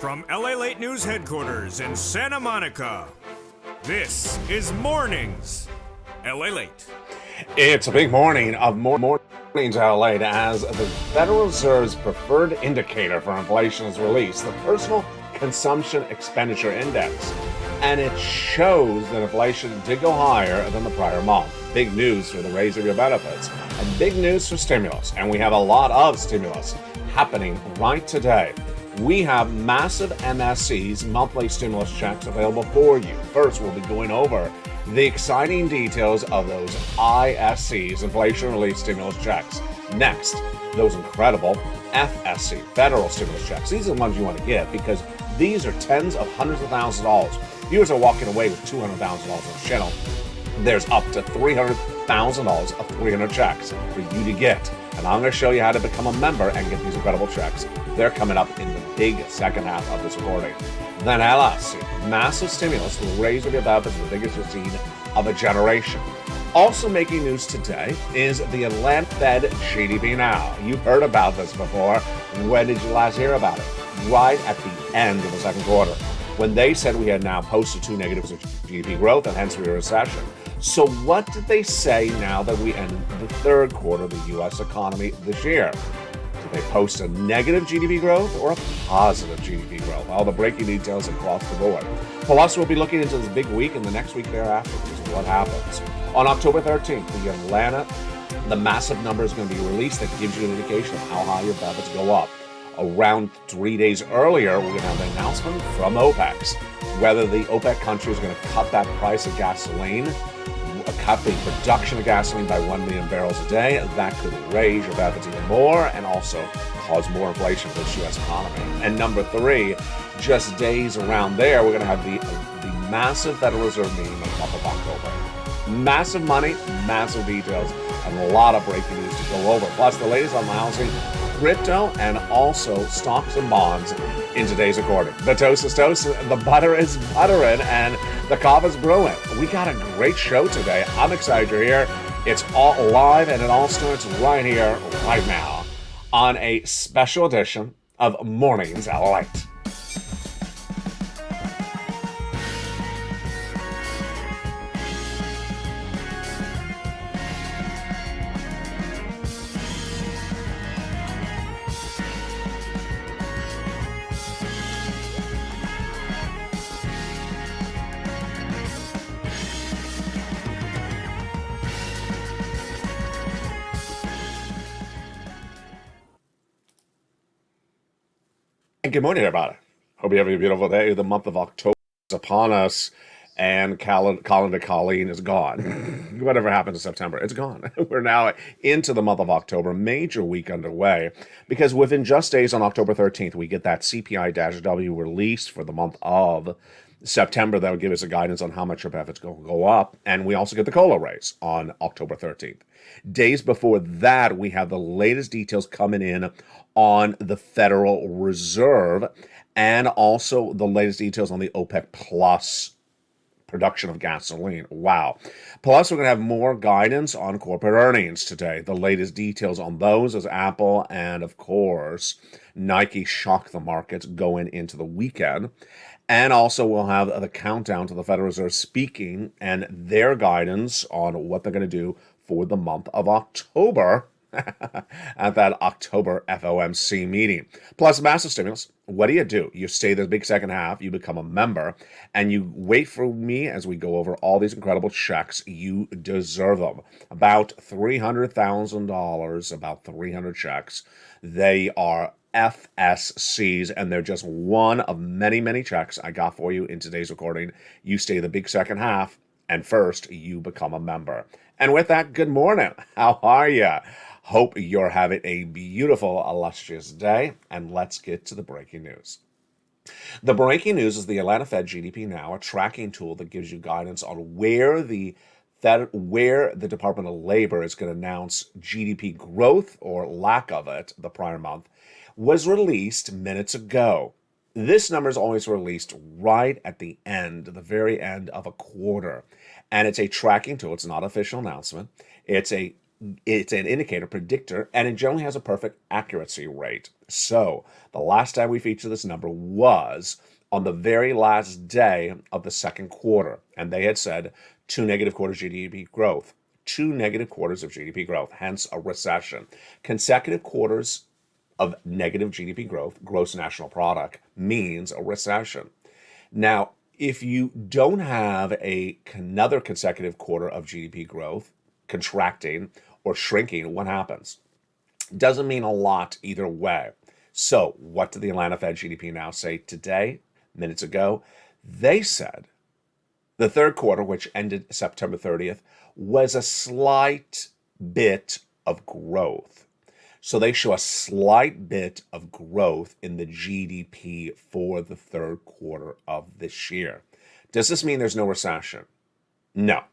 From LALATE News Headquarters in Santa Monica, this is Mornings LALATE. It's a big morning of Mornings LALATE as the Federal Reserve's preferred indicator for inflation is released, the Personal Consumption Expenditure Index, and it shows that inflation did go higher than the prior month. Big news for the raise of your benefits, and big news for stimulus, and we have a lot of stimulus happening right today. We have massive MSC's monthly stimulus checks available for you. First, we'll be going over the exciting details of those ISC's, Inflation Relief Stimulus Checks. Next, those incredible FSC, Federal Stimulus Checks. These are the ones you want to get because these are tens of hundreds of thousands of dollars. Viewers are walking away with $200,000 on the channel. There's up to $300,000 of 300 checks for you to get. And I'm going to show you how to become a member and get these incredible checks. They're coming up in the big second half of this recording. Then LSC, massive stimulus will raise your benefits, the biggest you've seen of a generation. Also making news today is the Atlanta Fed GDP Now. You've heard about this before. When did you last hear about it? Right at the end of the second quarter, when they said we had now posted two negatives of GDP growth and hence we were in recession. So what did they say now that we end the third quarter of the U.S. economy this year? Did they post a negative GDP growth or a positive GDP growth? All the breaking details across the board. Plus, we'll be looking into this big week and the next week thereafter because of what happens. On October 13th, the massive number is going to be released that gives you an indication of how high your benefits go up. Around 3 days earlier, we're going to have an announcement from OPEC, whether the OPEC country is going to cut that price of gasoline, cut the production of gasoline by 1 million barrels a day. That could raise your benefits even more and also cause more inflation for the U.S. economy. And number three, just days around there, we're going to have the massive Federal Reserve meeting in the month of October. Massive money, massive details, and a lot of breaking news to go over. Plus, the latest on housing, crypto, and also stocks and bonds in today's recording. The toast is toasting, the butter is buttering, and the coffee is brewing. We got a great show today. I'm excited you're here. It's all live, and it all starts right here, right now, on a special edition of Mornings LALATE. Good morning, everybody. Hope you're having a beautiful day. The month of October is upon us, and calendar Colleen is gone. Whatever happened to September, it's gone. We're now into the month of October, major week underway, because within just days on October 13th, we get that CPI-W released for the month of September. That will give us a guidance on how much your benefits go up, and we also get the COLA raise on October 13th. Days before that, we have the latest details coming in on the Federal Reserve and also the latest details on the OPEC Plus production of gasoline. Wow. Plus, we're going to have more guidance on corporate earnings today. The latest details on those as Apple and, of course, Nike shock the markets going into the weekend. And also, we'll have the countdown to the Federal Reserve speaking and their guidance on what they're going to do for the month of October at that October FOMC meeting. Plus, massive stimulus. What do? You stay the big second half, you become a member, and you wait for me as we go over all these incredible checks. You deserve them. About $300,000, about 300 checks. They are FSCs, and they're just one of many, many checks I got for you in today's recording. You stay the big second half, and first, you become a member. And with that, good morning. How are you? Hope you're having a beautiful, illustrious day, and let's get to the breaking news. The breaking news is the Atlanta Fed GDP Now, a tracking tool that gives you guidance on where the Department of Labor is going to announce GDP growth or lack of it the prior month, was released minutes ago. This number is always released right at the end, the very end of a quarter. And it's a tracking tool. It's not an official announcement. It's a It's an indicator predictor, and it generally has a perfect accuracy rate. So the last time we featured this number was on the very last day of the second quarter, and they had said 2 negative quarters GDP growth, 2 negative quarters of GDP growth, hence a recession. Consecutive quarters of negative GDP growth, gross national product, means a recession. Now, if you don't have another consecutive quarter of GDP growth, contracting or shrinking, what happens? Doesn't mean a lot either way. So, what did the Atlanta Fed GDP now say today, minutes ago? They said the third quarter, which ended September 30th, was a slight bit of growth. So they show a slight bit of growth in the GDP for the third quarter of this year. Does this mean there's no recession? No.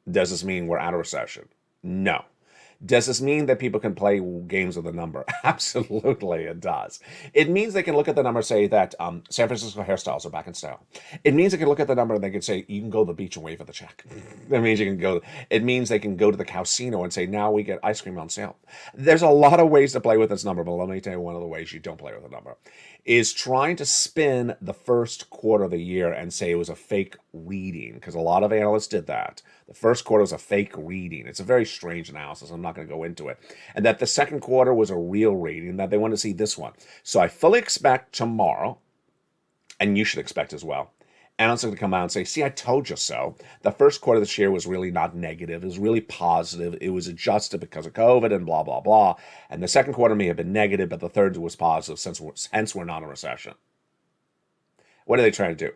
Does this mean we're out of recession? No. Does this mean that people can play games with the number? Absolutely, it does. It means they can look at the number and say that San Francisco hairstyles are back in style. It means they can look at the number and they can say, you can go to the beach and wave at the check. That means you can go. It means they can go to the casino and say, now we get ice cream on sale. There's a lot of ways to play with this number, but let me tell you one of the ways you don't play with the number is trying to spin the first quarter of the year and say it was a fake reading, because a lot of analysts did that. The first quarter was a fake reading. It's a very strange analysis. I'm not going to go into it. And that the second quarter was a real reading, that they want to see this one. So I fully expect tomorrow, and you should expect as well, analysts are going to come out and say, see, I told you so. The first quarter of this year was really not negative. It was really positive. It was adjusted because of COVID and blah, blah, blah. And the second quarter may have been negative, but the third was positive, hence we're not in a recession. What are they trying to do?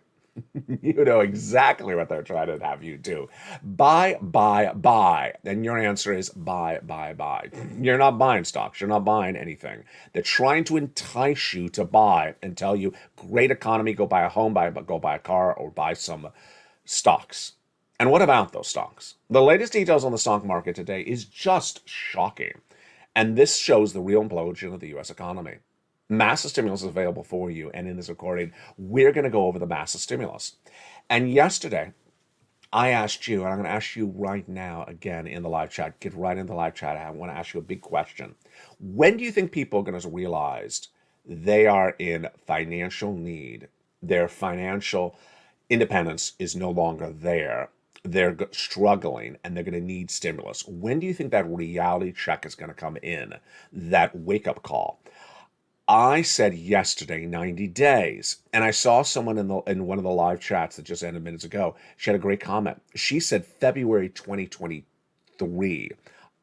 You know exactly what they're trying to have you do. Buy, buy, buy. And your answer is buy, buy, buy. You're not buying stocks. You're not buying anything. They're trying to entice you to buy and tell you, great economy, go buy a home, go buy a car, or buy some stocks. And what about those stocks? The latest details on the stock market today is just shocking. And this shows the real implosion of the U.S. economy. Massive stimulus is available for you, and in this recording, we're going to go over the massive stimulus. And yesterday, I asked you, and I'm going to ask you right now again in the live chat. Get right in the live chat. I want to ask you a big question. When do you think people are going to realize they are in financial need? Their financial independence is no longer there. They're struggling, and they're going to need stimulus. When do you think that reality check is going to come in? That wake-up call? I said yesterday, 90 days, and I saw someone in one of the live chats that just ended minutes ago. She had a great comment. She said February 2023.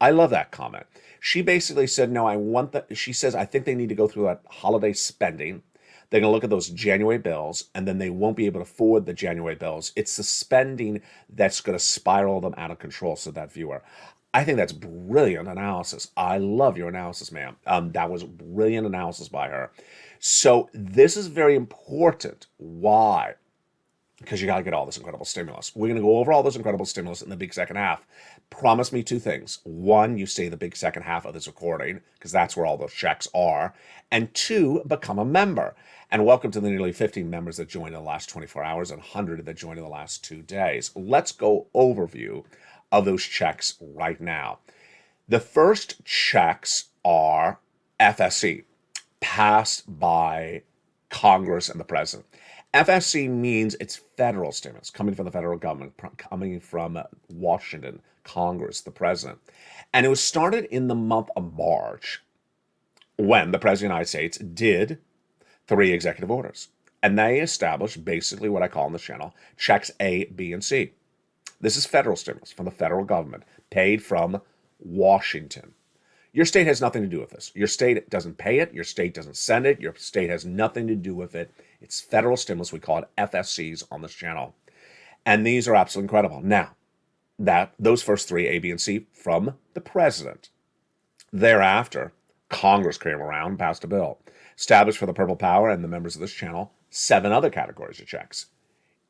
I love that comment. She basically said, no, she says, I think they need to go through that holiday spending. They're going to look at those January bills, and then they won't be able to afford the January bills. It's the spending that's going to spiral them out of control, said that viewer. I think that's brilliant analysis. I love your analysis, ma'am. That was brilliant analysis by her. So this is very important. Why? Because you got to get all this incredible stimulus. We're going to go over all this incredible stimulus in the big second half. Promise me two things. One, you stay the big second half of this recording, because that's where all those checks are. And two, become a member. And welcome to the nearly 50 members that joined in the last 24 hours and 100 that joined in the last 2 days. Let's go overview of those checks right now. The first checks are FSC, passed by Congress and the president. FSC means it's federal stimulus coming from the federal government, coming from Washington, Congress, the president. And it was started in the month of March when the president of the United States did 3 executive orders. And they established basically what I call on the channel checks A, B, and C. This is federal stimulus from the federal government, paid from Washington. Your state has nothing to do with this. Your state doesn't pay it. Your state doesn't send it. Your state has nothing to do with it. It's federal stimulus. We call it FSCs on this channel. And these are absolutely incredible. Now, those first 3, A, B, and C, from the president. Thereafter, Congress came around and passed a bill. Established for the Purple Power and the members of this channel 7 other categories of checks,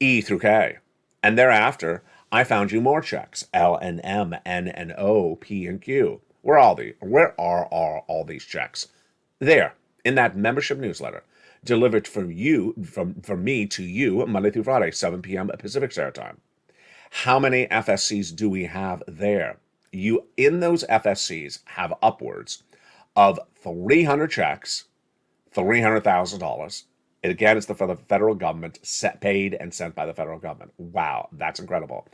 E through K. And thereafter, I found you more checks, L and M, N and O, P and Q. Where are all these checks? There, in that membership newsletter, delivered from me to you, Monday through Friday, 7 p.m. Pacific Standard Time. How many FSCs do we have there? You, in those FSCs, have upwards of 300 checks, $300,000. Again, it's for the federal government, paid and sent by the federal government. Wow, that's incredible.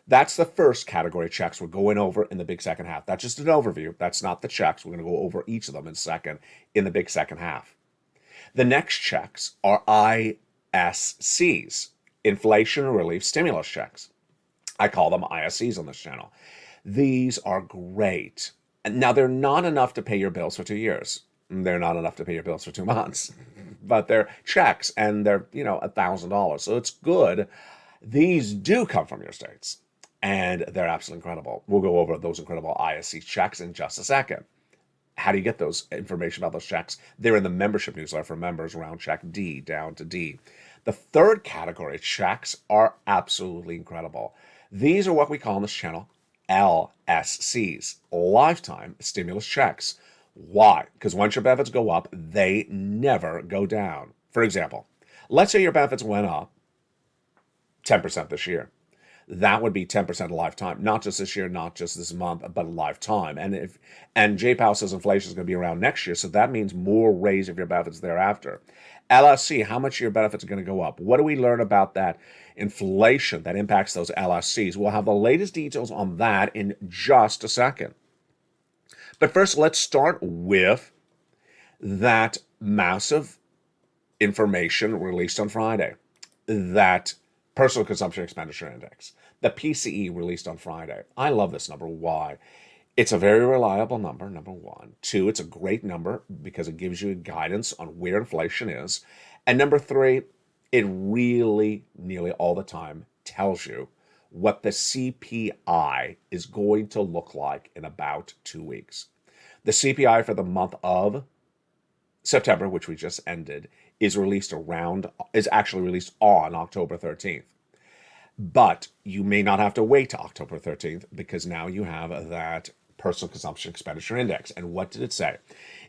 That's the first category of checks we're going over in the big second half. That's just an overview. That's not the checks. We're going to go over each of them in the big second half. The next checks are ISCs, Inflation Relief Stimulus Checks. I call them ISCs on this channel. These are great. Now, they're not enough to pay your bills for 2 years. They're not enough to pay your bills for 2 months. But they're checks, and they're, $1,000. So it's good. These do come from your states, and they're absolutely incredible. We'll go over those incredible ISC checks in just a second. How do you get those information about those checks? They're in the membership newsletter for members around check D down to D. The third category of checks are absolutely incredible. These are what we call on this channel LSCs, lifetime stimulus checks. Why? Because once your benefits go up, they never go down. For example, let's say your benefits went up 10% this year. That would be 10% lifetime, not just this year, not just this month, but lifetime. And J Powell says inflation is going to be around next year, so that means more raise of your benefits thereafter. LSC, how much your benefits are going to go up? What do we learn about that inflation that impacts those LSCs? We'll have the latest details on that in just a second. But first, let's start with that massive information released on Friday, that Personal Consumption Expenditure Index, the PCE released on Friday. I love this number. Why? It's a very reliable number, number one. Two, it's a great number because it gives you guidance on where inflation is. And number three, it really, nearly all the time, tells you what the CPI is going to look like in about 2 weeks. The CPI for the month of September, which we just ended, is actually released on October 13th. But you may not have to wait to October 13th because now you have that Personal Consumption Expenditure Index. And what did it say?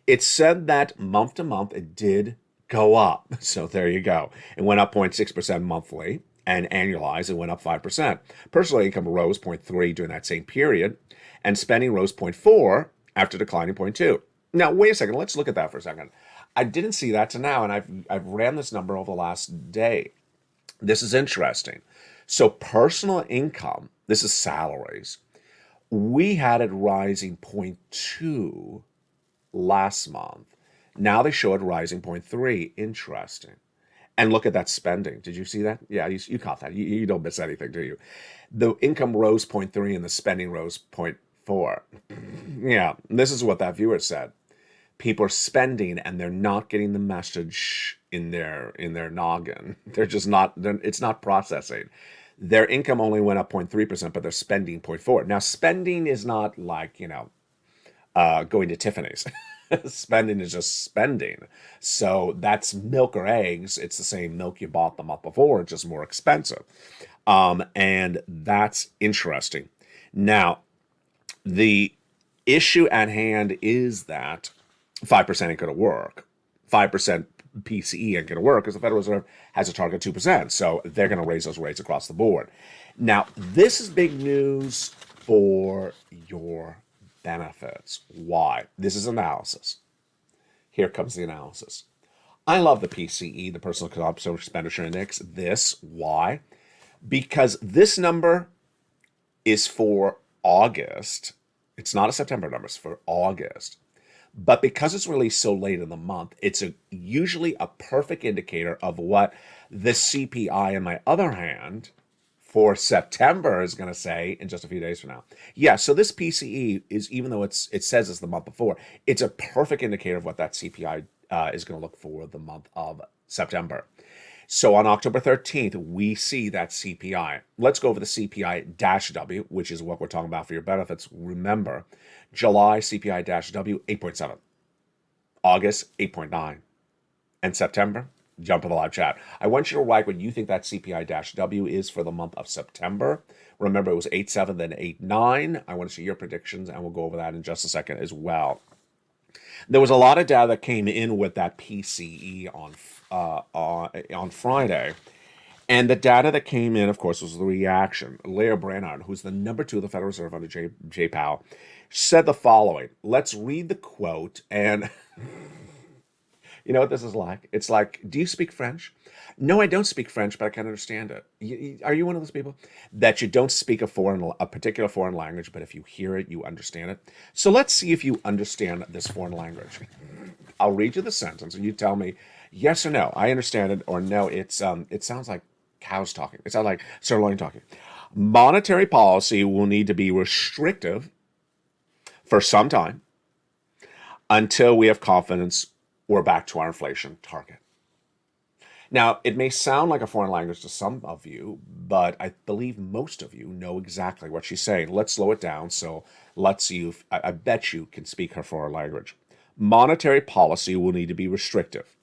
It said that month to month it did go up. So there you go. It went up 0.6% monthly, and annualized it went up 5%. Personal income rose 0.3 during that same period, and spending rose 0.4 after declining 0.2. Now, wait a second. Let's look at that for a second. I didn't see that to now, and I've ran this number over the last day. This is interesting. So personal income, this is salaries. We had it rising 0.2 last month. Now they show it rising 0.3. Interesting. And look at that spending. Did you see that? Yeah, you caught that. You don't miss anything, do you? The income rose 0.3 and the spending rose 0.4. Yeah, this is what that viewer said. People are spending and they're not getting the message in their noggin. They're just not. It's not processing. Their income only went up 0.3%, but they're spending 0.4. Now, spending is not like going to Tiffany's. Spending is just spending. So that's milk or eggs. It's the same milk you bought the month before, just more expensive. And that's interesting. Now, the issue at hand is that 5% ain't going to work. 5% PCE ain't going to work because the Federal Reserve has a target of 2%. So they're going to raise those rates across the board. Now, this is big news for your benefits. Why? This is analysis. Here comes the analysis. I love the PCE, the Personal Consumption Expenditure Index. Why? Because this number is for August. It's not a September number, it's for August. But because it's released so late in the month, it's usually a perfect indicator of what the CPI, on my other hand, for September is going to say in just a few days from now. Yeah, so this PCE is, even though it says it's the month before, it's a perfect indicator of what that CPI is going to look for the month of September. So on October 13th, we see that CPI. Let's go over the CPI-W, which is what we're talking about for your benefits. Remember, July CPI-W, 8.7. August, 8.9. And September, jump in the live chat. I want you to write what you think that CPI-W is for the month of September. Remember, it was 8.7, then 8.9. I want to see your predictions, and we'll go over that in just a second as well. There was a lot of data that came in with that PCE on Friday, And the data that came in, of course, was the reaction. Leah Brainard, who's the number two of the Federal Reserve under Jay Powell, said the following. Let's read the quote. And you know what this is like? It's like, do you speak French? No, I don't speak French, but I can understand it. Are you one of those people that you don't speak a particular foreign language, but if you hear it, you understand it? So let's see if you understand this foreign language. I'll read you the sentence, and you tell me yes or no. I understand it, or no. It sounds like cows talking. It sounds like sirloin talking. Monetary policy will need to be restrictive for some time until we have confidence we're back to our inflation target. Now, it may sound like a foreign language to some of you, but I believe most of you know exactly what she's saying. Let's slow it down. So let's see if I bet you can speak her foreign language. Monetary policy will need to be restrictive.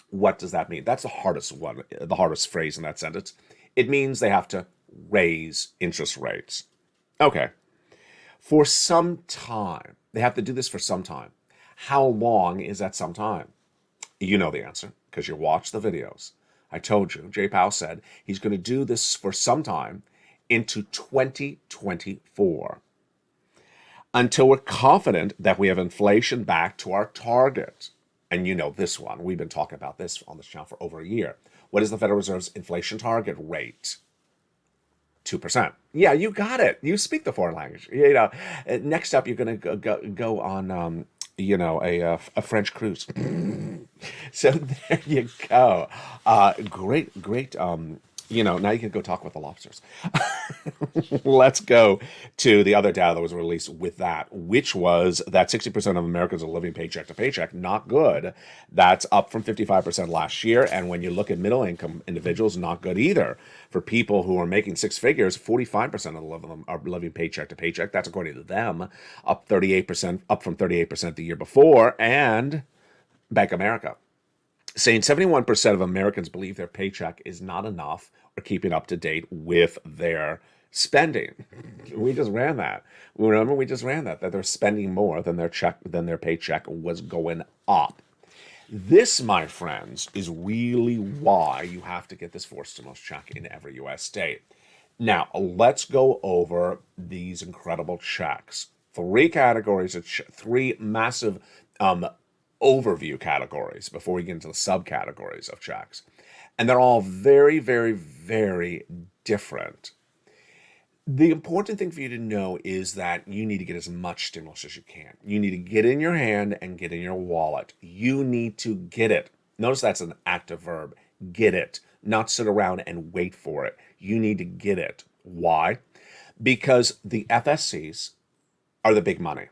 What does that mean? That's the hardest phrase in that sentence. It means they have to raise interest rates. Okay. For some time. They have to do this for some time. How long is that some time? You know the answer because you watched the videos. I told you, Jay Powell said he's going to do this for some time into 2024 until we're confident that we have inflation back to our target. And you know this one. We've been talking about this on this channel for over a year. What is the Federal Reserve's inflation target rate? 2%. Yeah, you got it. You speak the foreign language. You know, next up, you're going to go on, a French cruise. So there you go. Great. Now you can go talk with the lobsters. Let's go to the other data that was released with that, which was that 60% of Americans are living paycheck to paycheck. Not good. That's up from 55% last year. And when you look at middle income individuals, not good either. For people who are making six figures, 45% of them are living paycheck to paycheck. That's according to them, up from 38% the year before. And Bank of America saying 71% of Americans believe their paycheck is not enough or keeping up to date with their spending. We just ran that. Remember, we just ran that they're spending more than their paycheck was going up. This, my friends, is really why you have to get this forced stimulus check in every U.S. state. Now, let's go over these incredible checks. Three categories, three massive overview categories before we get into the subcategories of checks. And they're all very, very, very different. The important thing for you to know is that you need to get as much stimulus as you can. You need to get in your hand and get in your wallet. You need to get it. Notice that's an active verb. Get it. Not sit around and wait for it. You need to get it. Why? Because the FSCs are the big money.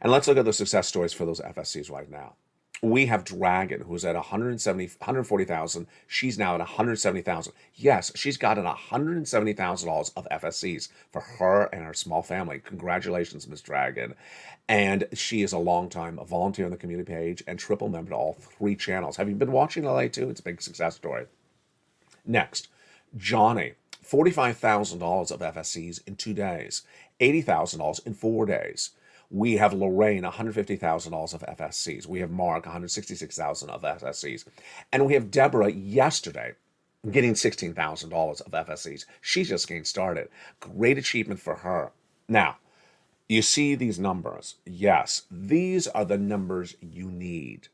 And let's look at the success stories for those FSCs right now. We have Dragon, who's at 140,000. She's now at 170,000. Yes, she's gotten $170,000 of FSCs for her and her small family. Congratulations, Ms. Dragon. And she is a longtime volunteer on the community page and triple member to all three channels. Have you been watching LALATE too? It's a big success story. Next, Johnny, $45,000 of FSCs in 2 days, $80,000 in 4 days. We have Lorraine, $150,000 of FSCs. We have Mark, $166,000 of FSCs. And we have Deborah yesterday getting $16,000 of FSCs. She's just getting started. Great achievement for her. Now, you see these numbers. Yes, these are the numbers you need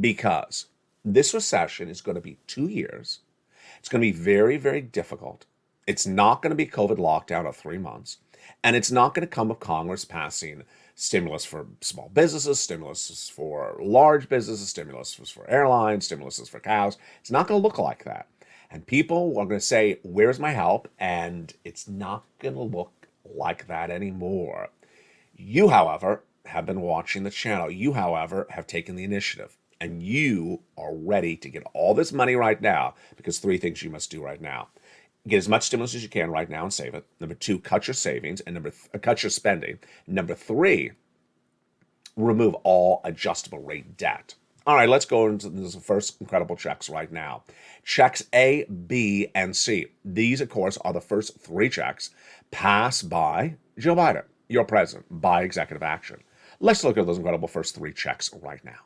because this recession is going to be 2 years. It's going to be very, very difficult. It's not going to be COVID lockdown of 3 months. And it's not going to come with Congress passing stimulus for small businesses, stimulus for large businesses, stimulus for airlines, stimulus for cows. It's not going to look like that. And people are going to say, where's my help? And it's not going to look like that anymore. You, however, have been watching the channel. You, however, have taken the initiative. And you are ready to get all this money right now because 3 things you must do right now. Get as much stimulus as you can right now and save it. Number 2, cut your savings. And cut your spending. Number 3, remove all adjustable rate debt. All right, let's go into the first incredible checks right now. Checks A, B, and C. These, of course, are the first 3 checks passed by Joe Biden, your president, by executive action. Let's look at those incredible first 3 checks right now.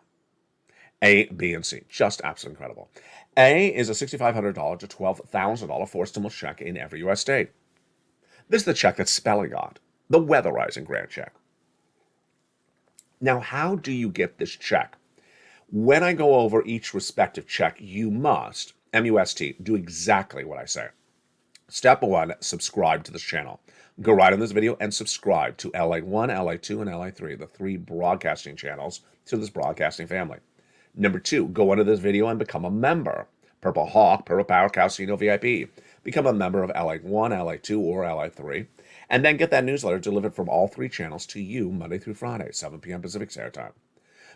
A, B, and C. Just absolutely incredible. A is a $6,500 to $12,000 four stimulus check in every U.S. state. This is the check that Spelling got, the weatherizing grant check. Now, how do you get this check? When I go over each respective check, you must, M-U-S-T, do exactly what I say. Step 1, subscribe to this channel. Go right in this video and subscribe to LA1, LA2, and LA3, the 3 broadcasting channels to this broadcasting family. Number 2, go under this video and become a member. Purple Hawk, Purple Power Casino VIP. Become a member of LA1, LA2, or LA3, and then get that newsletter delivered from all 3 channels to you Monday through Friday, 7 p.m. Pacific Standard Time.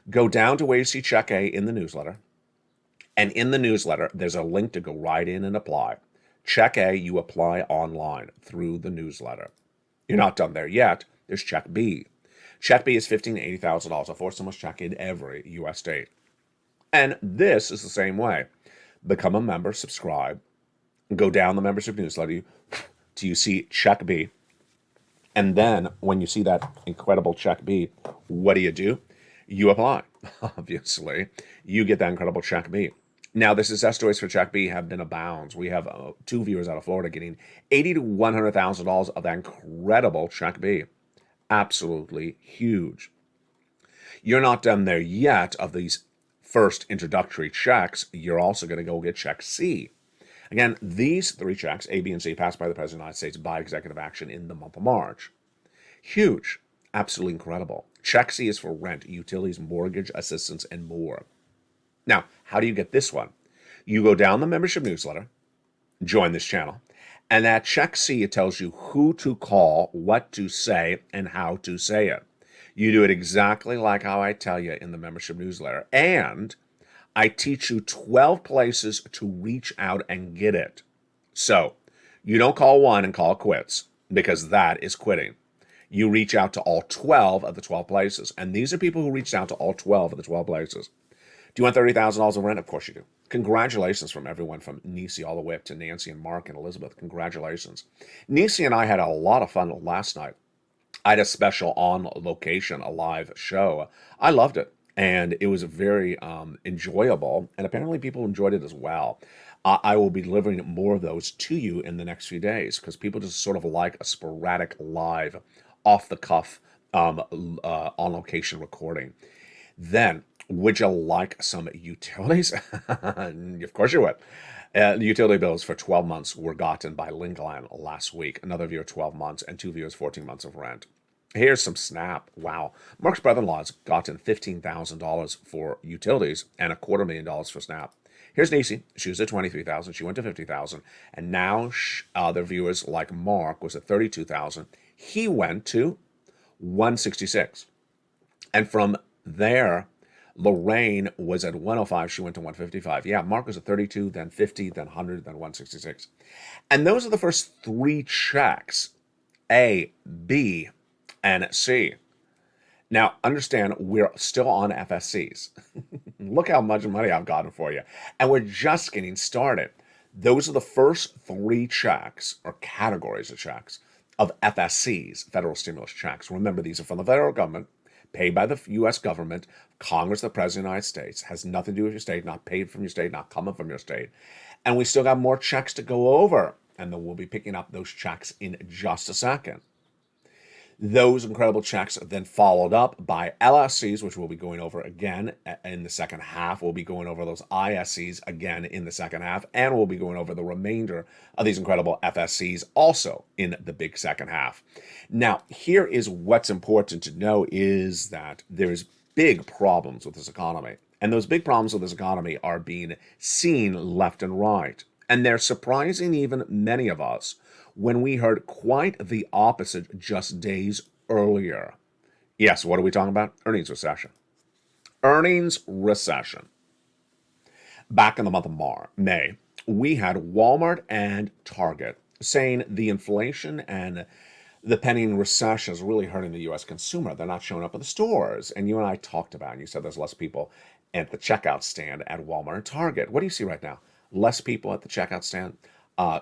Go down to where you see Check A in the newsletter, and in the newsletter, there's a link to go right in and apply. Check A, you apply online through the newsletter. You're not done there yet. There's Check B. Check B is $15,000 to $80,000, a four stimulus check in every U.S. state. And this is the same way. Become a member, subscribe, go down the membership newsletter till you see Check B. And then when you see that incredible Check B, what do? You apply. Obviously, you get that incredible Check B. Now, the success stories for Check B have been abounds. We have 2 viewers out of Florida getting $80,000 to $100,000 of that incredible Check B. Absolutely huge. You're not done there yet of these first introductory checks. You're also going to go get Check C. Again, these 3 checks, A, B, and C, passed by the President of the United States by executive action in the month of March. Huge. Absolutely incredible. Check C is for rent, utilities, mortgage assistance, and more. Now, how do you get this one? You go down the membership newsletter, join this channel, and at Check C, it tells you who to call, what to say, and how to say it. You do it exactly like how I tell you in the membership newsletter. And I teach you 12 places to reach out and get it. So you don't call one and call it quits, because that is quitting. You reach out to all 12 of the 12 places. And these are people who reached out to all 12 of the 12 places. Do you want $30,000 of rent? Of course you do. Congratulations from everyone from Nisi all the way up to Nancy and Mark and Elizabeth. Congratulations. Nisi and I had a lot of fun last night. I had a special on location, a live show. I loved it. And it was very enjoyable. And apparently people enjoyed it as well. I will be delivering more of those to you in the next few days because people just sort of like a sporadic live, off-the-cuff, on-location recording. Then, would you like some utilities? Of course you would. The utility bills for 12 months were gotten by Lincoln last week. Another viewer 12 months and 2 viewers 14 months of rent. Here's some snap. Wow. Mark's brother-in-law's gotten $15,000 for utilities and $250,000 for snap. Here's Nisi. She was at $23,000. She went to $50,000. And now other viewers like Mark was at $32,000. He went to $166,000. And from there, Lorraine was at $105,000. She went to $155,000. Yeah, Mark was at $32,000, then $50,000, then $100,000, then $166,000. And those are the first 3 checks, A, B, and C. Now, understand, we're still on FSCs. Look how much money I've gotten for you. And we're just getting started. Those are the first 3 checks, or categories of checks, of FSCs, federal stimulus checks. Remember, these are from the federal government, paid by the U.S. government, Congress, the President of the United States. Has nothing to do with your state, not paid from your state, not coming from your state. And we still got more checks to go over. And then we'll be picking up those checks in just a second. Those incredible checks are then followed up by LSCs, which we'll be going over again in the second half. We'll be going over those ISCs again in the second half. And we'll be going over the remainder of these incredible FSCs also in the big second half. Now, here is what's important to know is that there's big problems with this economy. And those big problems with this economy are being seen left and right. And they're surprising even many of us when we heard quite the opposite just days earlier. Yes, what are we talking about? Earnings recession. Earnings recession. Back in the month of May, we had Walmart and Target saying the inflation and the pending recession is really hurting the U.S. consumer. They're not showing up at the stores. And you and I talked about, and you said there's less people at the checkout stand at Walmart and Target. What do you see right now? Less people at the checkout stand?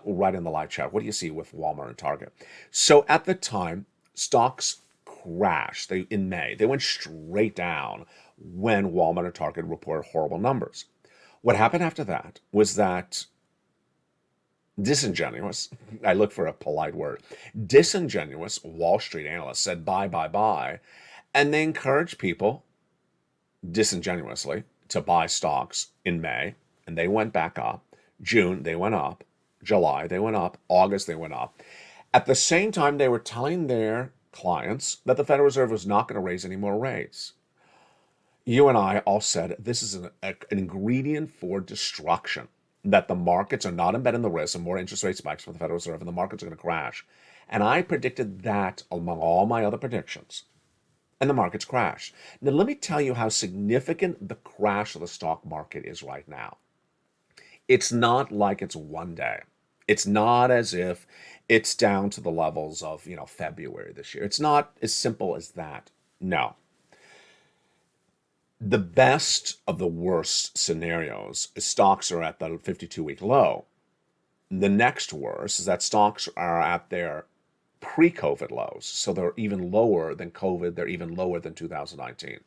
Right in the live chat. What do you see with Walmart and Target? So at the time, stocks crashed. In May, they went straight down. when Walmart and Target reported horrible numbers. What happened after that was that disingenuous, I look for a polite word, disingenuous Wall Street analysts said buy, buy, buy, and they encouraged people disingenuously to buy stocks in May, and they went back up. June, they went up. July, they went up. August, they went up. At the same time, they were telling their clients that the Federal Reserve was not going to raise any more rates. You and I all said this is an ingredient for destruction, that the markets are not embedding the risk of more interest rate spikes for the Federal Reserve, and the markets are going to crash. And I predicted that among all my other predictions. And the markets crashed. Now, let me tell you how significant the crash of the stock market is right now. It's not like it's one day. It's not as if it's down to the levels of, February this year. It's not as simple as that. No. The best of the worst scenarios is stocks are at the 52-week low. The next worst is that stocks are at their pre-COVID lows. So they're even lower than COVID. They're even lower than 2019.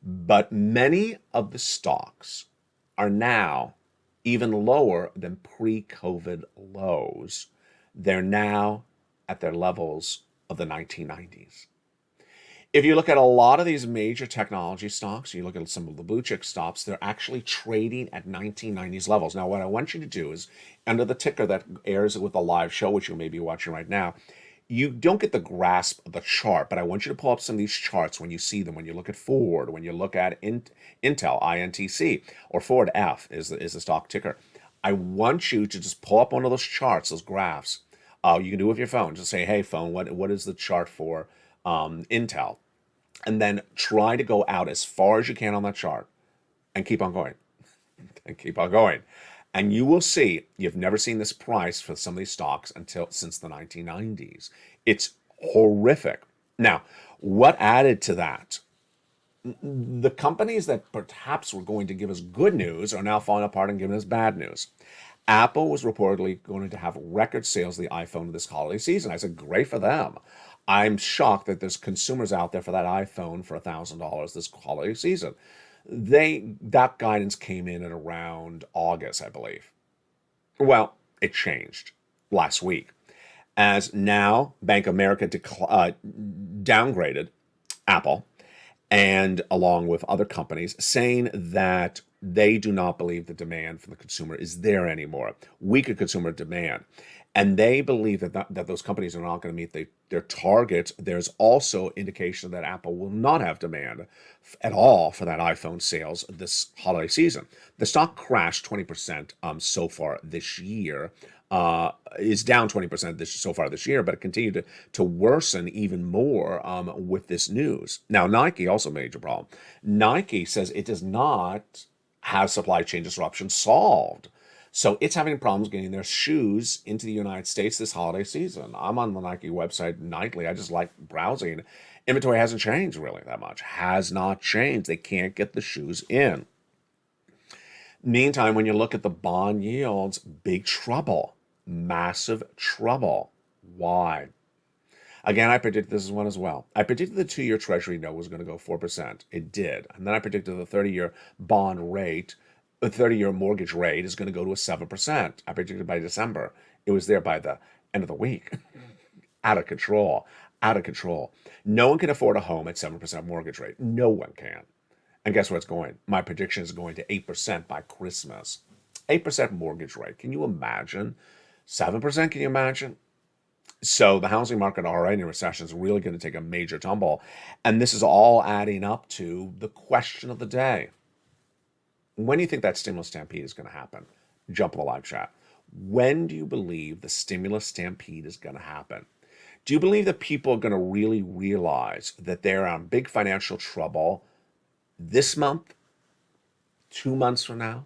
But many of the stocks are now even lower than pre-COVID lows. They're now at their levels of the 1990s. If you look at a lot of these major technology stocks, you look at some of the blue chip stocks, they're actually trading at 1990s levels. Now, what I want you to do is, under the ticker that airs with the live show, which you may be watching right now, you don't get the grasp of the chart, but I want you to pull up some of these charts when you see them, when you look at Ford, when you look at Intel, INTC, or Ford F is the stock ticker. I want you to just pull up one of those charts, those graphs. You can do it with your phone. Just say, hey, phone, what is the chart for Intel? And then try to go out as far as you can on that chart and keep on going. And keep on going. And you will see, you've never seen this price for some of these stocks since the 1990s. It's horrific. Now, what added to that? The companies that perhaps were going to give us good news are now falling apart and giving us bad news. Apple was reportedly going to have record sales of the iPhone this holiday season. I said, great for them. I'm shocked that there's consumers out there for that iPhone for $1,000 this holiday season. That guidance came in at around August, I believe. Well, it changed last week, as now Bank of America downgraded Apple, and along with other companies, saying that they do not believe the demand from the consumer is there anymore. Weaker consumer demand. And they believe that those companies are not going to meet their targets. There's also indication that Apple will not have demand at all for that iPhone sales this holiday season. The stock crashed 20% so far this year. Is down 20% so far this year, but it continued to worsen even more with this news. Now, Nike also made a problem. Nike says it does not have supply chain disruption solved. So it's having problems getting their shoes into the United States this holiday season. I'm on the Nike website nightly. I just like browsing. Inventory hasn't changed really that much. Has not changed. They can't get the shoes in. Meantime, when you look at the bond yields, big trouble. Massive trouble. Why? Again, I predicted this one as well. I predicted the 2-year Treasury note was going to go 4%. It did. And then I predicted the 30-year bond rate, the 30-year mortgage rate is going to go to a 7%. I predicted by December. It was there by the end of the week. Out of control. Out of control. No one can afford a home at 7% mortgage rate. No one can. And guess where it's going? My prediction is going to 8% by Christmas. 8% mortgage rate. Can you imagine? 7%, can you imagine? So the housing market already in recession is really going to take a major tumble. And this is all adding up to the question of the day. When do you think that stimulus stampede is going to happen? Jump in the live chat. When do you believe the stimulus stampede is going to happen? Do you believe that people are going to really realize that they're in big financial trouble this month, 2 months from now?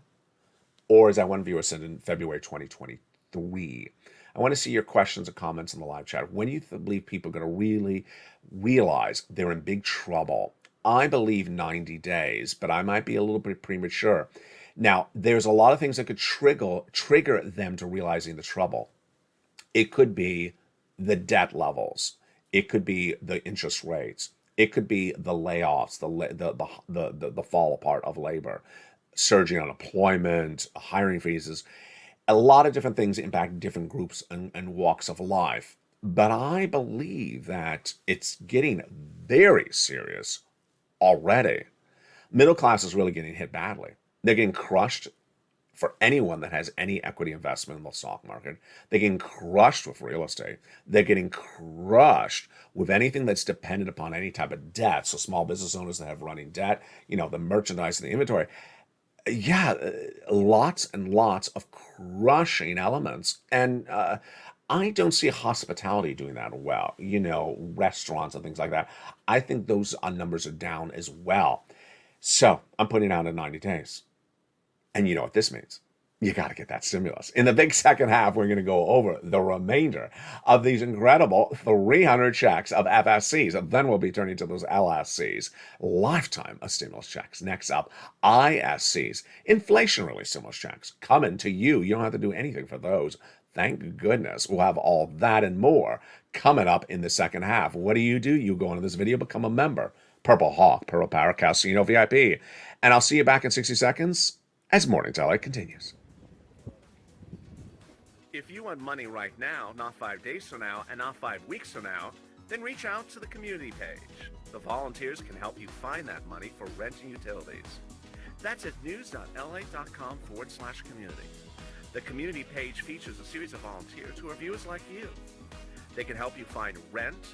Or as that one viewer said in February 2023? I want to see your questions and comments in the live chat. When do you believe people are going to really realize they're in big trouble? I believe 90 days, but I might be a little bit premature. Now, there's a lot of things that could trigger them to realizing the trouble. It could be the debt levels. It could be the interest rates. It could be the layoffs, the fall apart of labor, surging unemployment, hiring freezes. A lot of different things impact different groups and walks of life. But I believe that it's getting very serious already. Middle class is really getting hit badly. They're getting crushed for anyone that has any equity investment in the stock market. They're getting crushed with real estate. They're getting crushed with anything that's dependent upon any type of debt. So small business owners that have running debt, the merchandise and the inventory. Yeah, lots and lots of crushing elements. And I don't see hospitality doing that well, restaurants and things like that. I think those numbers are down as well. So I'm putting out in 90 days. And you know what this means? You got to get that stimulus. In the big second half, we're going to go over the remainder of these incredible 300 checks of FSCs. Then we'll be turning to those LSCs, lifetime of stimulus checks. Next up, ISCs, inflation-relief stimulus checks, coming to you. You don't have to do anything for those. Thank goodness. We'll have all that and more coming up in the second half. What do? You go into this video, become a member. Purple Hawk, Purple Power, Casino VIP. And I'll see you back in 60 seconds as Mornings LA continues. If you want money right now, not 5 days from now, and not 5 weeks from now, then reach out to the community page. The volunteers can help you find that money for rent and utilities. That's at news.la.com/community. The community page features a series of volunteers who are viewers like you. They can help you find rent,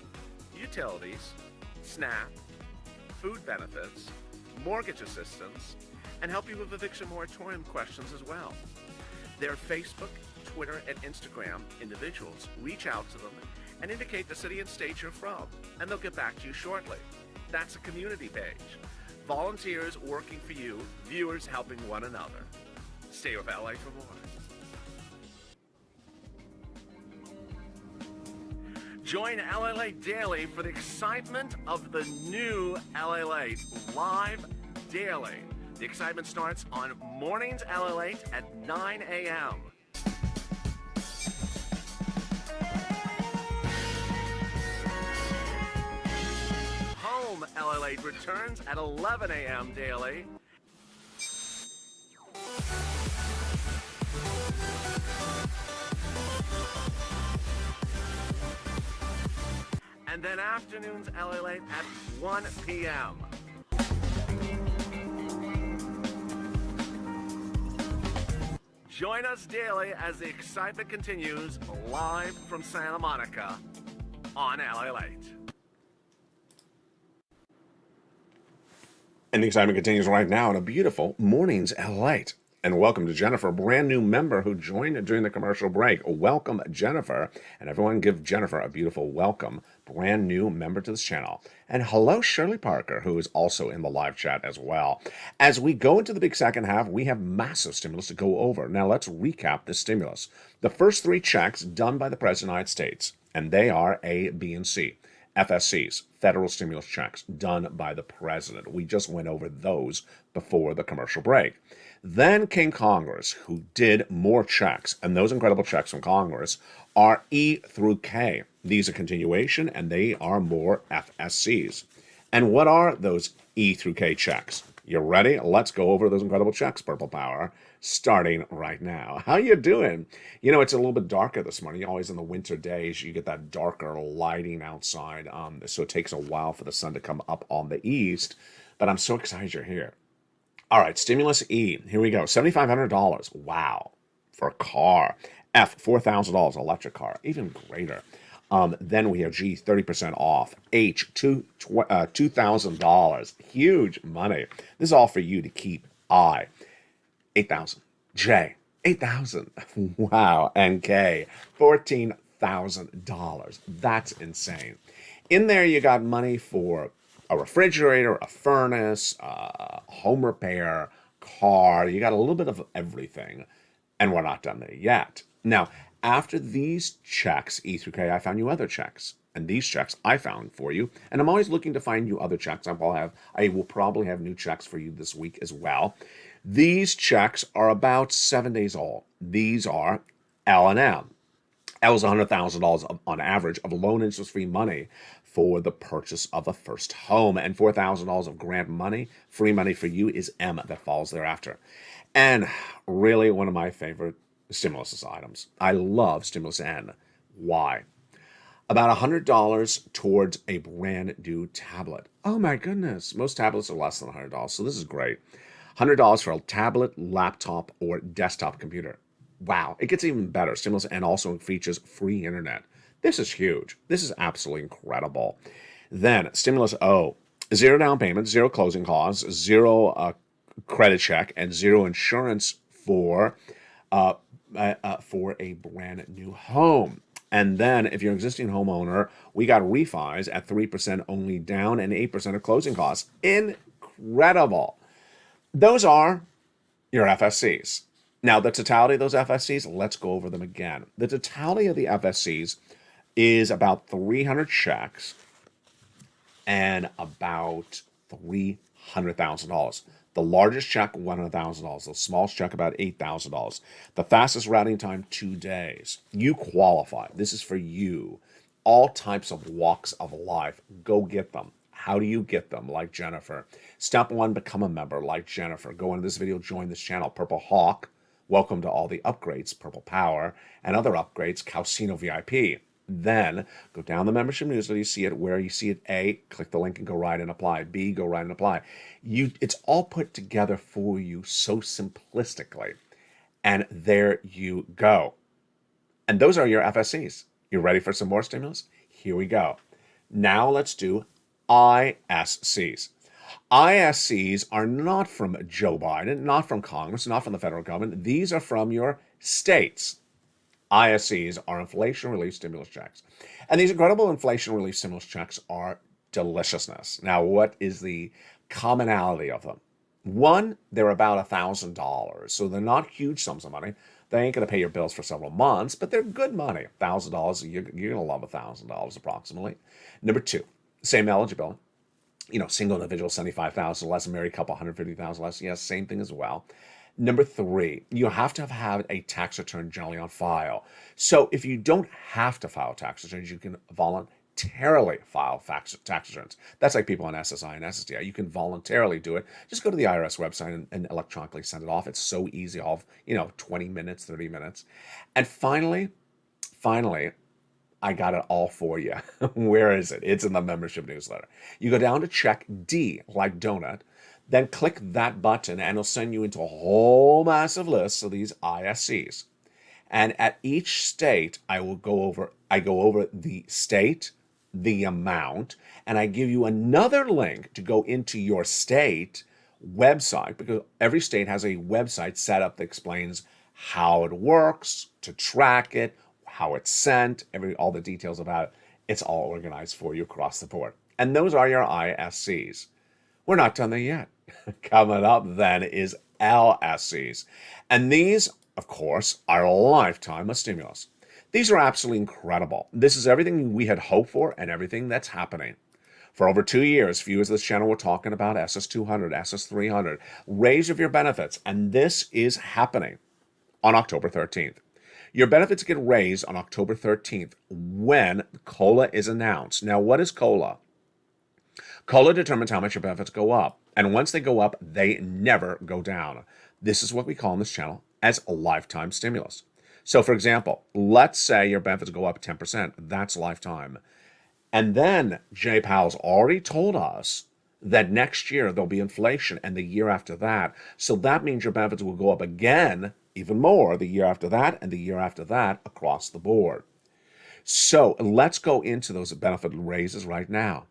utilities, SNAP, food benefits, mortgage assistance, and help you with eviction moratorium questions as well. Their Facebook, Twitter, and Instagram individuals reach out to them and indicate the city and state you're from, and they'll get back to you shortly. That's a community page. Volunteers working for you, viewers helping one another. Stay with LA for more. Join LALATE Daily for the excitement of the new LALATE live daily. The excitement starts on Mornings LALATE at 9 a.m. Home LALATE returns at 11 a.m. daily. And then afternoons LALATE at 1 p.m. Join us daily as the excitement continues live from Santa Monica on LALATE. And the excitement continues right now in a beautiful Mornings LALATE. And welcome to Jennifer, a brand new member who joined during the commercial break. Welcome, Jennifer. And everyone give Jennifer a beautiful welcome, brand new member to this channel. And hello, Shirley Parker, who is also in the live chat as well. As we go into the big second half, we have massive stimulus to go over. Now let's recap the stimulus. The first 3 checks done by the President of the United States, and they are A, B, and C. FSCs, federal stimulus checks, done by the President. We just went over those before the commercial break. Then came Congress, who did more checks, and those incredible checks from Congress are E through K. These are continuation, and they are more FSCs. And what are those E through K checks? You ready? Let's go over those incredible checks, Purple Power, starting right now. How you doing? It's a little bit darker this morning. Always in the winter days, you get that darker lighting outside, so it takes a while for the sun to come up on the east, but I'm so excited you're here. All right, stimulus E, here we go, $7,500, wow, for a car. F, $4,000, electric car, even greater. Then we have G, 30% off. H, $2,000, huge money. This is all for you to keep. I, $8,000. J, $8,000, wow. And K, $14,000, that's insane. In there you got money for a refrigerator, a furnace, home repair, car. You got a little bit of everything, and we're not done there yet. Now, after these checks, E through K, I found you other checks, and these checks I found for you, and I'm always looking to find you other checks. I will probably have new checks for you this week as well. These checks are about 7 days old. These are L&M. That was $100,000 on average of loan interest-free money for the purchase of a first home. And $4,000 of grant money, free money for you, is M that follows thereafter. And really one of my favorite stimulus items. I love stimulus N. Why? About $100 towards a brand new tablet. Oh my goodness. Most tablets are less than $100, so this is great. $100 for a tablet, laptop, or desktop computer. Wow, it gets even better. Stimulus N also features free internet. This is huge. This is absolutely incredible. Then Stimulus O, 0 down payment, 0 closing costs, 0 credit check, and 0 insurance for a brand new home. And then if you're an existing homeowner, we got refis at 3% only down and 8% of closing costs. Incredible. Those are your FSCs. Now, the totality of those FSCs, let's go over them again. The totality of the FSCs is about 300 checks and about $300,000. The largest check, $100,000. The smallest check, about $8,000. The fastest routing time, 2 days. You qualify. This is for you. All types of walks of life. Go get them. How do you get them? Like Jennifer. Step 1, become a member like Jennifer. Go into this video, join this channel. Purple Hawk, welcome to all the upgrades. Purple Power, and other upgrades. Calcino VIP. Then go down the membership newsletter. You see it where you see it. A, click the link and go right and apply. B, go right and apply. It's all put together for you so simplistically. And there you go. And those are your FSCs. You ready for some more stimulus? Here we go. Now let's do ISCs. ISCs are not from Joe Biden, not from Congress, not from the federal government. These are from your states. ISCs are inflation relief stimulus checks. And these incredible inflation relief stimulus checks are deliciousness. Now, what is the commonality of them? One, they're about $1,000. So they're not huge sums of money. They ain't going to pay your bills for several months, but they're good money. $1,000, you're going to love $1,000 approximately. Number 2, same eligibility. Single individual, $75,000 less, married couple, $150,000 less. Yes, same thing as well. Number 3, you have to have had a tax return generally on file. So if you don't have to file tax returns, you can voluntarily file tax returns. That's like people on SSI and SSDI. You can voluntarily do it. Just go to the IRS website and electronically send it off. It's so easy, all 20 minutes, 30 minutes. And finally, I got it all for you. Where is it? It's in the membership newsletter. You go down to check D, like donut, then click that button and it'll send you into a whole massive list of these ISCs. And at each state, I go over the state, the amount, and I give you another link to go into your state website, because every state has a website set up that explains how it works, to track it, how it's sent, all the details about it. It's all organized for you across the board. And those are your ISCs. We're not done there yet. Coming up then is LSCs. And these, of course, are a lifetime of stimulus. These are absolutely incredible. This is everything we had hoped for and everything that's happening. For over 2 years, viewers of this channel were talking about SS200, SS300, raise of your benefits, and this is happening on October 13th. Your benefits get raised on October 13th when COLA is announced. Now, what is COLA? COLA determines how much your benefits go up. And once they go up, they never go down. This is what we call in this channel as a lifetime stimulus. So, for example, let's say your benefits go up 10%. That's lifetime. And then Jay Powell's already told us that next year there'll be inflation and the year after that. So that means your benefits will go up again, even more, the year after that and the year after that across the board. So let's go into those benefit raises right now.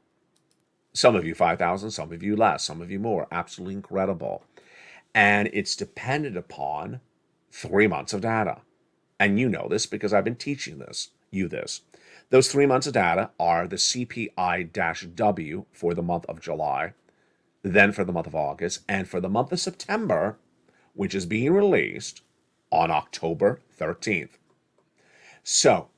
Some of you 5,000, some of you less, some of you more. Absolutely incredible. And it's dependent upon 3 months of data. And you know this because I've been teaching this. Those 3 months of data are the CPI-W for the month of July, then for the month of August, and for the month of September, which is being released on October 13th. So,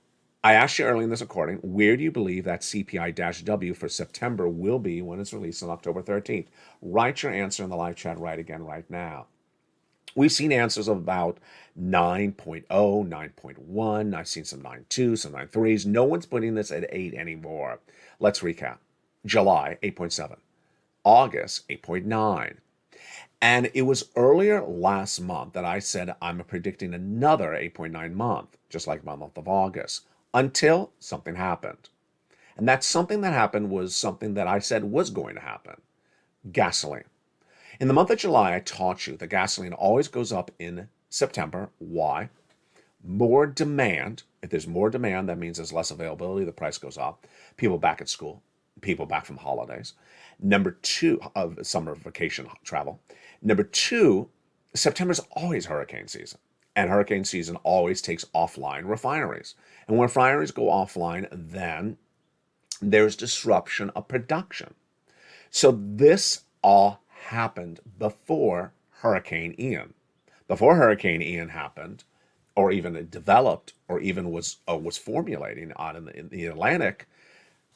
I asked you earlier in this recording, where do you believe that CPI-W for September will be when it's released on October 13th? Write your answer in the live chat right now. We've seen answers of about 9.0, 9.1. I've seen some 9.2, some 9.3s. No one's putting this at 8 anymore. Let's recap. July, 8.7. August, 8.9. And it was earlier last month that I said I'm predicting another 8.9 month, just like my month of August, until something happened. And that something that happened was something that I said was going to happen. Gasoline. In the month of July, I taught you that gasoline always goes up in September. Why? More demand. If there's more demand, that means there's less availability, the price goes up. People back at school, people back from holidays. Number two, of summer vacation travel. Number two, September's always hurricane season. And hurricane season always takes offline refineries. And when refineries go offline, then there's disruption of production. So this all happened before Hurricane Ian. Before Hurricane Ian happened, or even it developed, or even was formulating out in the Atlantic,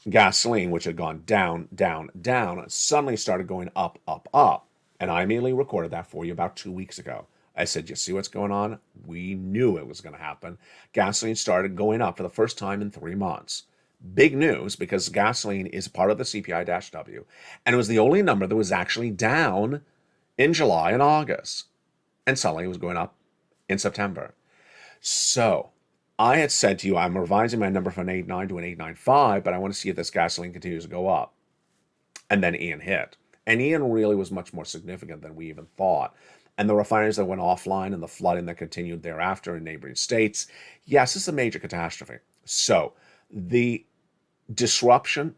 gasoline, which had gone down, down, down, suddenly started going up, up, up. And I immediately recorded that for you about 2 weeks ago. I said, you see what's going on? We knew it was going to happen. Gasoline started going up for the first time in 3 months. Big news, because gasoline is part of the CPI-W, and it was the only number that was actually down in July and August. And suddenly it was going up in September. So I had said to you, I'm revising my number from an 8.9 to an 8.95, but I want to see if this gasoline continues to go up. And then Ian hit. And Ian really was much more significant than we even thought. And the refineries that went offline and the flooding that continued thereafter in neighboring states, yes, it's a major catastrophe. So the disruption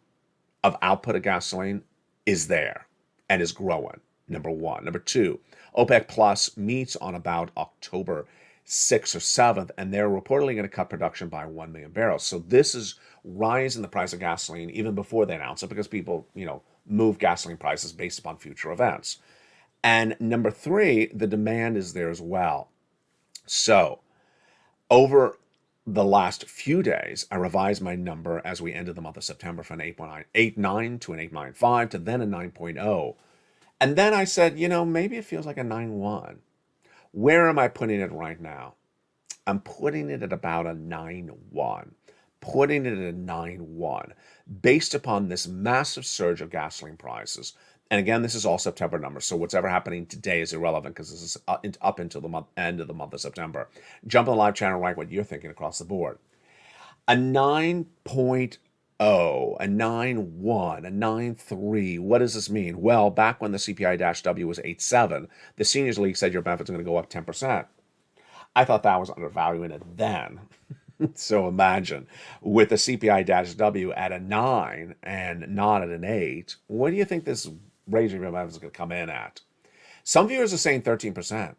of output of gasoline is there and is growing, number one. Number two, OPEC Plus meets on about October 6th or 7th, and they're reportedly going to cut production by 1 million barrels. So this is rising the price of gasoline even before they announce it, because people, move gasoline prices based upon future events. And number three, the demand is there as well. So over the last few days, I revised my number as we ended the month of September from an 8.9 to an 8.95 to then a 9.0. And then I said, maybe it feels like a 9.1. Where am I putting it right now? I'm putting it at about a 9.1. Putting it at a 9.1 based upon this massive surge of gasoline prices. And again, this is all September numbers, so what's ever happening today is irrelevant because this is up until the end of the month of September. Jump on the live channel, write what you're thinking across the board. A 9.0, a 9.1, a 9.3, what does this mean? Well, back when the CPI-W was 8.7, the Seniors League said your benefits are going to go up 10%. I thought that was undervaluing it then. So imagine, with the CPI-W at a 9 and not at an 8, what do you think this raise your benefits is going to come in at? Some viewers are saying 13%.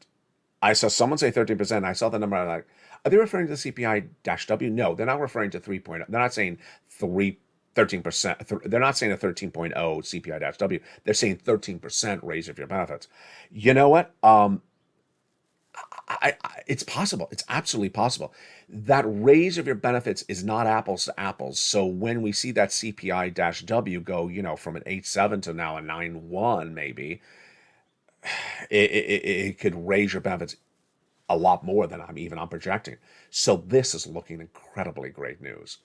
I saw someone say 13%. I saw the number. I'm like, are they referring to the CPI-W? No, they're not referring to 3.0. They're not saying 13%. They're not saying a 13.0 CPI-W. They're saying 13% raise of your benefits. You know what? It's possible. It's absolutely possible. That raise of your benefits is not apples to apples. So when we see that CPI-W go, from an 8.7 to now a 9.1, maybe, it could raise your benefits a lot more than I'm projecting. So this is looking incredibly great news.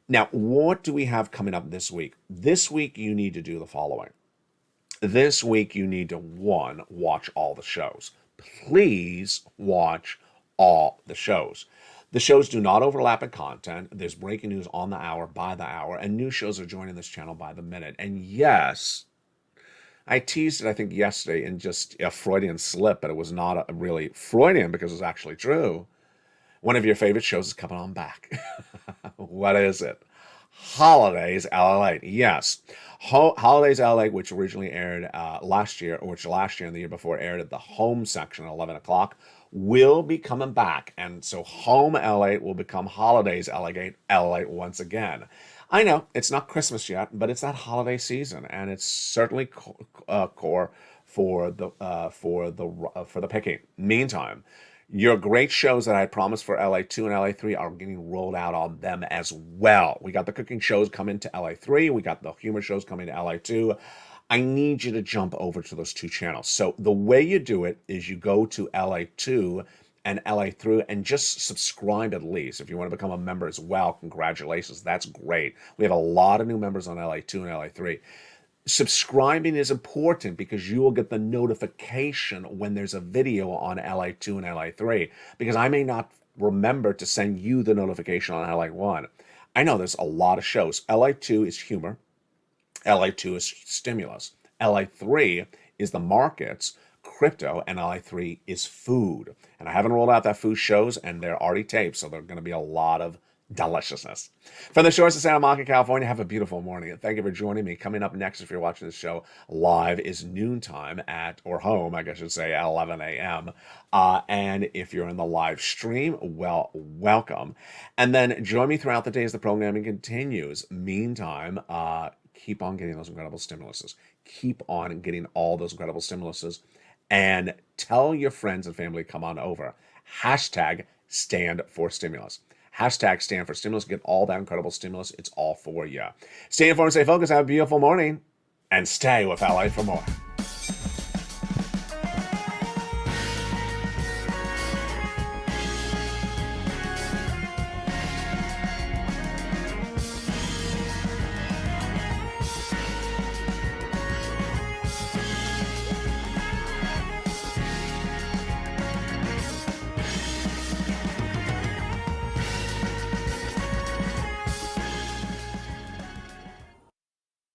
Now, what do we have coming up this week? This week, you need to do the following. This week, you need to, one, watch all the shows. Please watch all the shows. The shows do not overlap in content. There's breaking news on the hour, by the hour, and new shows are joining this channel by the minute. And yes, I teased it, I think, yesterday in just a Freudian slip, but it was not really Freudian because it was actually true. One of your favorite shows is coming on back. What is it? Holidays LALATE. Yes. Holidays LALATE, which originally aired last year and the year before aired at the home section at 11 o'clock, will be coming back. And so home LALATE will become Holidays LALATE once again. I know it's not Christmas yet, but it's that holiday season, and it's certainly core for the picking. Meantime, your great shows that I promised for LA2 and LA3 are getting rolled out on them as well. We got the cooking shows coming to LA3. We got the humor shows coming to LA2. I need you to jump over to those two channels. So the way you do it is you go to LA2 and LA3 and just subscribe at least. If you want to become a member as well, congratulations. That's great. We have a lot of new members on LA2 and LA3. Subscribing is important because you will get the notification when there's a video on LA2 and LA3, because I may not remember to send you the notification on LA1. I know there's a lot of shows. LA2 is humor. LA2 is stimulus. LA3 is the markets, crypto, and LA3 is food. And I haven't rolled out that food shows, and they're already taped, so they're going to be a lot of deliciousness. From the shores of Santa Monica, California, have a beautiful morning, and thank you for joining me. Coming up next, if you're watching this show live, is noontime or home, I guess I should say, at 11 a.m. And if you're in the live stream, well, welcome. And then join me throughout the day as the programming continues. Meantime, keep on getting those incredible stimuluses. Keep on getting all those incredible stimuluses. And tell your friends and family, come on over. Hashtag stand for stimulus. Hashtag stand for stimulus. Get all that incredible stimulus. It's all for you. Stay informed, stay focused. Have a beautiful morning. And stay with LA for more.